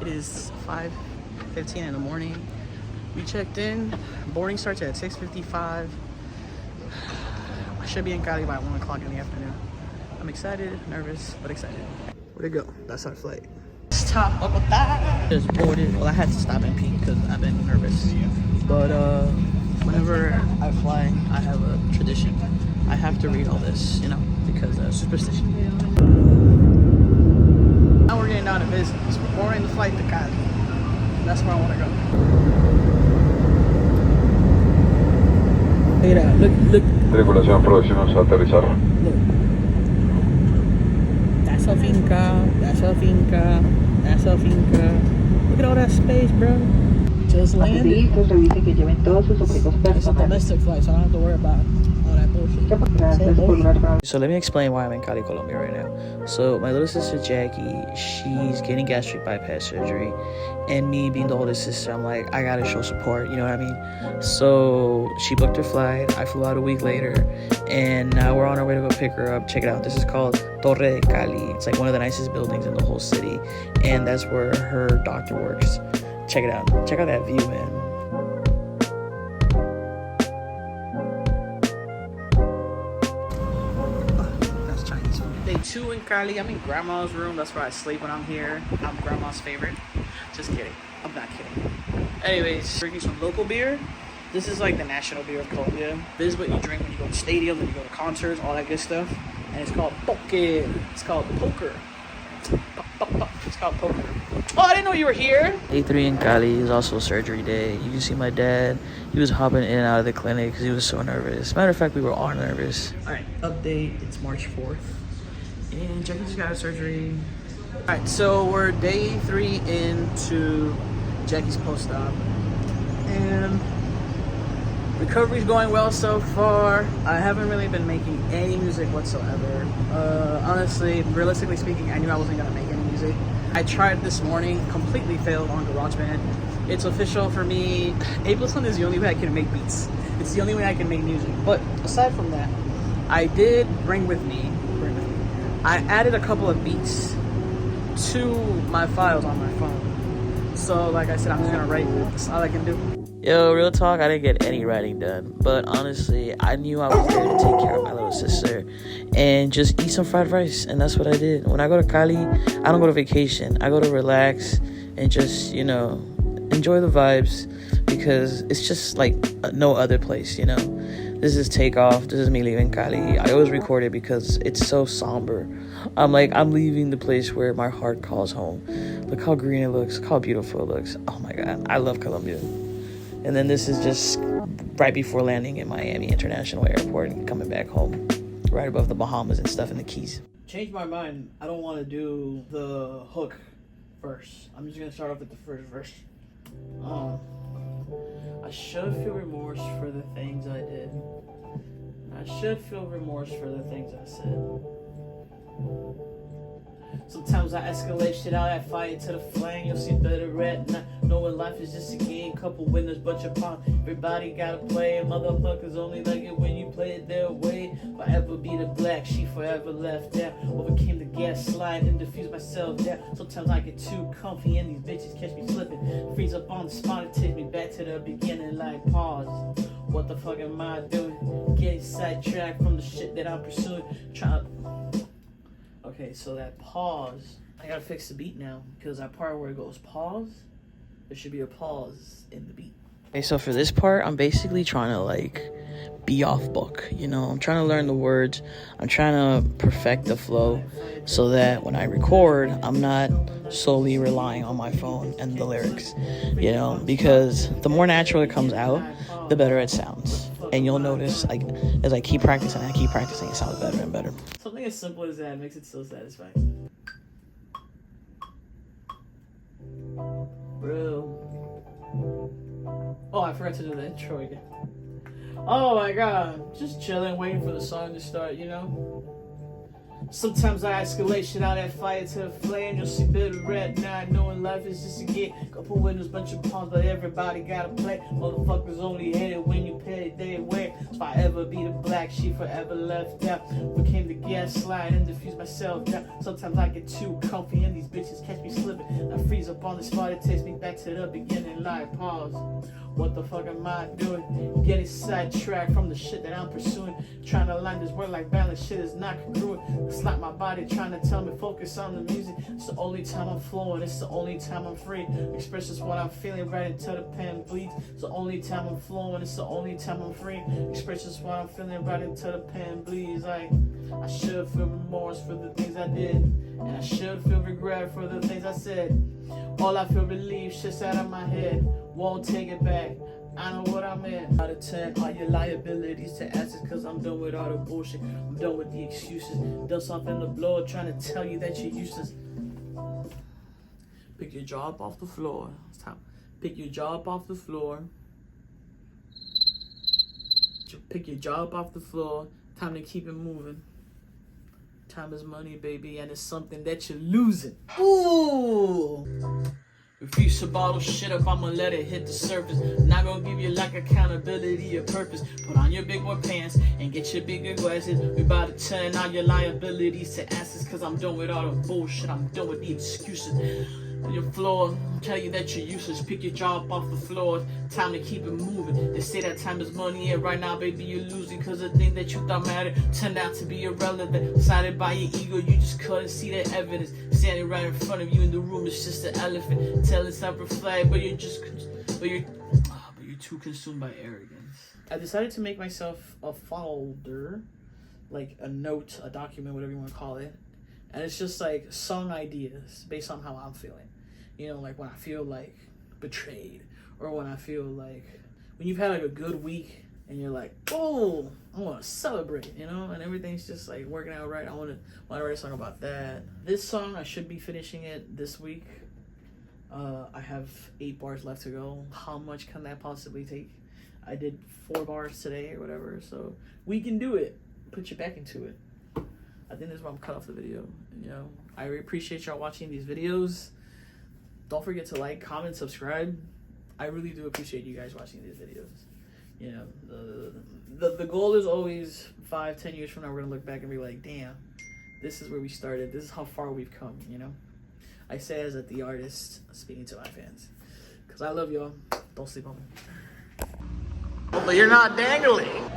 It is 5:15 in the morning. We checked in. Boarding starts at 6:55. I should be in Cali by 1 o'clock in the afternoon. I'm excited, nervous, but excited. Where'd it go? That's our flight. Stop, Bogota. Just boarded. Well, I had to stop and pee because I've been nervous. But whenever I fly, I have a tradition. I have to read all this, you know, because superstition. Now we're getting down to business. We're boarding the flight to Cali. That's where I want to go. Look at that. Look. Tripulación próximos a aterrizar. Look. That's a finca. That's a finca. That's a finca. Look at all that space, bro. Just landed. It's a domestic flight, so I don't have to worry about all that bullshit. So let me explain why I'm in Cali, Colombia right now. So my little sister Jackie, she's getting gastric bypass surgery, and me being the oldest sister, I'm like, I gotta show support, you know what I mean? So she booked her flight. I flew out a week later, and now we're on our way to go pick her up. Check it out. This is called Torre de Cali. It's like one of the nicest buildings in the whole city, and that's where her doctor works. Check it out. Check out that view, man. That's Chinese food. Day 2 in Cali. I'm in grandma's room. That's where I sleep when I'm here. I'm grandma's favorite. Just kidding. I'm not kidding. Anyways, drinking some local beer. This is like the national beer of Colombia. This is what you drink when you go to stadiums, when you go to concerts, all that good stuff. And it's called poke. It's called poker. It's called poker. Oh, I didn't know you were here. Day 3 in Cali is also surgery day. You can see my dad. He was hopping in and out of the clinic because he was so nervous. Matter of fact, we were all nervous. All right, update. It's March 4th. And Jackie just got out of surgery. All right, so we're day 3 into Jackie's post-op. And recovery's going well so far. I haven't really been making any music whatsoever. Honestly, realistically speaking, I knew I wasn't gonna make any music. I tried this morning, completely failed on GarageBand. It's official for me. Ableton is the only way I can make beats. It's the only way I can make music. But aside from that, I did bring with me. I added a couple of beats to my files on my phone. So like I said, I'm just gonna write. That's all I can do. Yo, real talk, I didn't get any writing done. But honestly, I knew I was there to take care of my little sister and just eat some fried rice. And that's what I did. When I go to Cali, I don't go to vacation. I go to relax and just, you know, enjoy the vibes because it's just like no other place, you know. This is takeoff. This is me leaving Cali. I always record it because it's so somber. I'm leaving the place where my heart calls home. Look how green it looks. Look how beautiful it looks. Oh my God. I love Colombia. And then this is just right before landing in Miami International Airport and coming back home. Right above the Bahamas and stuff in the Keys. Changed my mind. I don't want to do the hook first. I'm just going to start off with the first verse. I should feel remorse for the things I did. I should feel remorse for the things I said. Sometimes I escalate shit out, I fight to the flame. You'll see better red, not knowing life is just a game. Couple winners, but you're pop. Everybody gotta play. Motherfuckers only like it when you play it their way. Forever be the black sheep, forever left out. Overcame the gas slide and diffused myself down. Sometimes I get too comfy and these bitches catch me slipping. Freeze up on the spot and take me back to the beginning like pause. What the fuck am I doing? Getting sidetracked from the shit that I'm pursuing. Okay, so that pause, I gotta fix the beat now because that part where it goes pause, there should be a pause in the beat. Okay, so for this part, I'm basically trying to like be off book, you know. I'm trying to learn the words. I'm trying to perfect the flow so that when I record, I'm not solely relying on my phone and the lyrics, you know, because the more natural it comes out, the better it sounds. And you'll notice, like, as I keep practicing, it sounds better and better. Something as simple as that makes it so satisfying. Bro. Oh, I forgot to do the intro again. Oh my God. Just chilling, waiting for the song to start, you know? Sometimes I escalate shit out that fire to the flame. You'll see bitter red now, knowing life is just a game. Couple winners, bunch of pawns, but everybody gotta play. Motherfuckers only hate it when you pay it their way. If I ever be the black sheep, forever left out. Became the gaslight and diffuse myself down. Sometimes I get too comfy and these bitches catch me slipping. I freeze up on the spot, it takes me back to the beginning. Like pause. What the fuck am I doing? Getting sidetracked from the shit that I'm pursuing. Trying to line this word like balance, shit is not congruent. It's like my body trying to tell me focus on the music. It's the only time I'm flowing, it's the only time I'm free. Express just what I'm feeling right until the pen bleeds. It's the only time I'm flowing, it's the only time I'm free. Express just what I'm feeling right until the pen bleeds. Like I should feel remorse for the things I did, and I should feel regret for the things I said. All I feel relief, shit's out of my head. Won't take it back, I know what I meant. Out of 10, all your liabilities to assets, cause I'm done with all the bullshit. I'm done with the excuses. Done something to blow, trying to tell you that you're useless. Pick your jaw up off the floor. It's time. Pick your jaw up off the floor. Pick your jaw up off the floor. Time to keep it moving. Time is money, baby, and it's something that you're losing. Ooh! Refuse to bottle shit up, I'ma let it hit the surface. I'm not gonna give you like accountability or purpose. Put on your big boy pants and get your bigger glasses. We about to turn all your liabilities to assets, cause I'm done with all the bullshit, I'm done with the excuses. Your floor, tell you that you're useless. Pick your jaw up off the floor. Time to keep it moving. They say that time is money, and right now, baby, you're losing. Cause the thing that you thought mattered turned out to be irrelevant. Decided by your ego, you just couldn't see the evidence. Standing right in front of you in the room, it's just an elephant. Tell it's not reflect, but you're too consumed by arrogance. I decided to make myself a folder, like a note, a document, whatever you want to call it. And it's just like song ideas based on how I'm feeling. You know, like when I feel like betrayed, or when I feel like, when you've had like a good week and you're like, oh, I want to celebrate, you know, and everything's just like working out right. I want to write a song about that. This song, I should be finishing it this week. I have 8 bars left to go. How much can that possibly take? I did 4 bars today or whatever, so we can do it. Put you back into it. I think this is where I'm cut off the video. You know, I really appreciate y'all watching these videos. Don't forget to like, comment, subscribe. I really do appreciate you guys watching these videos. You know, the goal is always 5-10 years from now, we're gonna look back and be like, damn, this is where we started. This is how far we've come, you know? I say as the artist speaking to my fans. Cause I love y'all. Don't sleep on me. Oh, but you're not dangling.